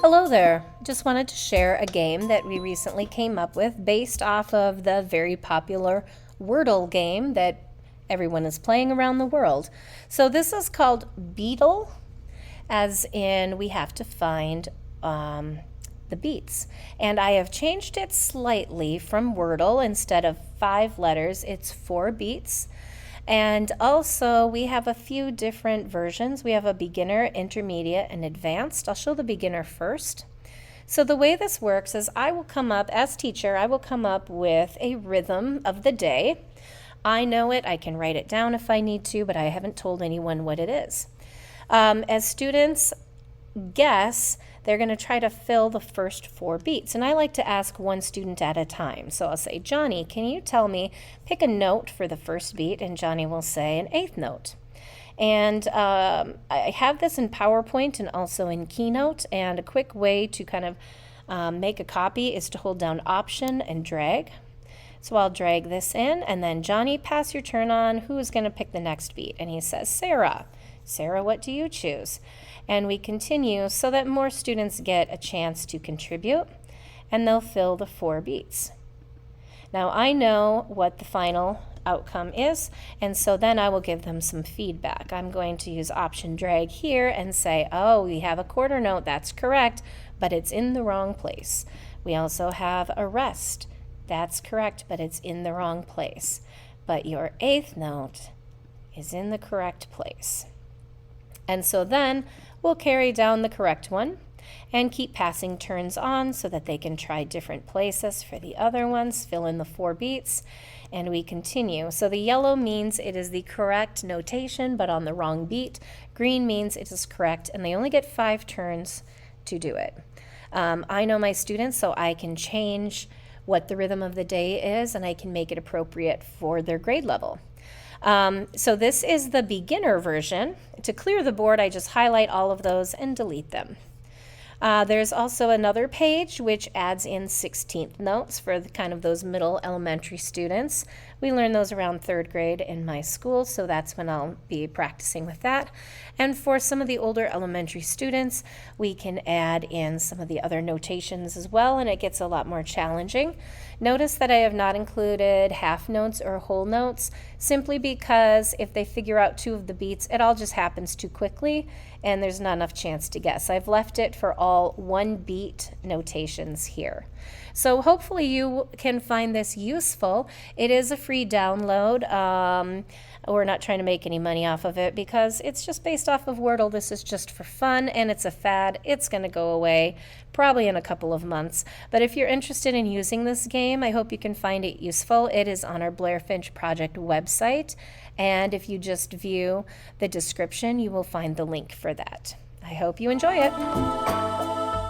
Hello there. Just wanted to share a game that we recently came up with based off of the very popular Wordle game that everyone is playing around the world. So this is called Beatle, as in we have to find the beats. And I have changed it slightly from Wordle. Instead of 5 letters, it's 4 beats. And also we have a few different versions. We have a beginner, intermediate, and advanced. I'll show the beginner first. So the way this works is I will come up, as teacher, I will come up with a rhythm of the day. I know it, I can write it down if I need to, but I haven't told anyone what it is. As students guess, they're going to try to fill the first 4 beats. And I like to ask one student at a time. So I'll say, Johnny, can you tell me, pick a note for the first beat? And Johnny will say an 8th note. And I have this in PowerPoint and also in Keynote. And a quick way to kind of make a copy is to hold down Option and drag. So I'll drag this in, and then Johnny, pass your turn on. Who is going to pick the next beat? And he says, Sarah. Sarah, what do you choose? And we continue so that more students get a chance to contribute, and they'll fill the 4 beats. Now I know what the final outcome is, and so then I will give them some feedback. I'm going to use Option drag here and say, oh, we have a quarter note, that's correct, but it's in the wrong place. We also have a rest, that's correct, but it's in the wrong place. But your 8th note is in the correct place. And so then we'll carry down the correct one and keep passing turns on so that they can try different places for the other ones, fill in the 4 beats, and we continue. So the yellow means it is the correct notation but on the wrong beat. Green means it is correct, and they only get 5 turns to do it. I know my students, so I can change what the rhythm of the day is, and I can make it appropriate for their grade level. So this is the beginner version. To clear the board, I just highlight all of those and delete them. There's also another page which adds in 16th notes for kind of those middle elementary students. We learn those around 3rd grade in my school, so that's when I'll be practicing with that. And for some of the older elementary students, we can add in some of the other notations as well, and it gets a lot more challenging. Notice that I have not included half notes or whole notes, simply because if they figure out 2 of the beats, it all just happens too quickly, and there's not enough chance to guess. I've left it for all 1 beat notations here. So hopefully you can find this useful. It is a free download. We're not trying to make any money off of it because it's just based off of Wordle. This is just for fun, and it's a fad. It's going to go away probably in a couple of months. But if you're interested in using this game, I hope you can find it useful. It is on our Blair Finch Project website, and if you just view the description, you will find the link for that. I hope you enjoy it.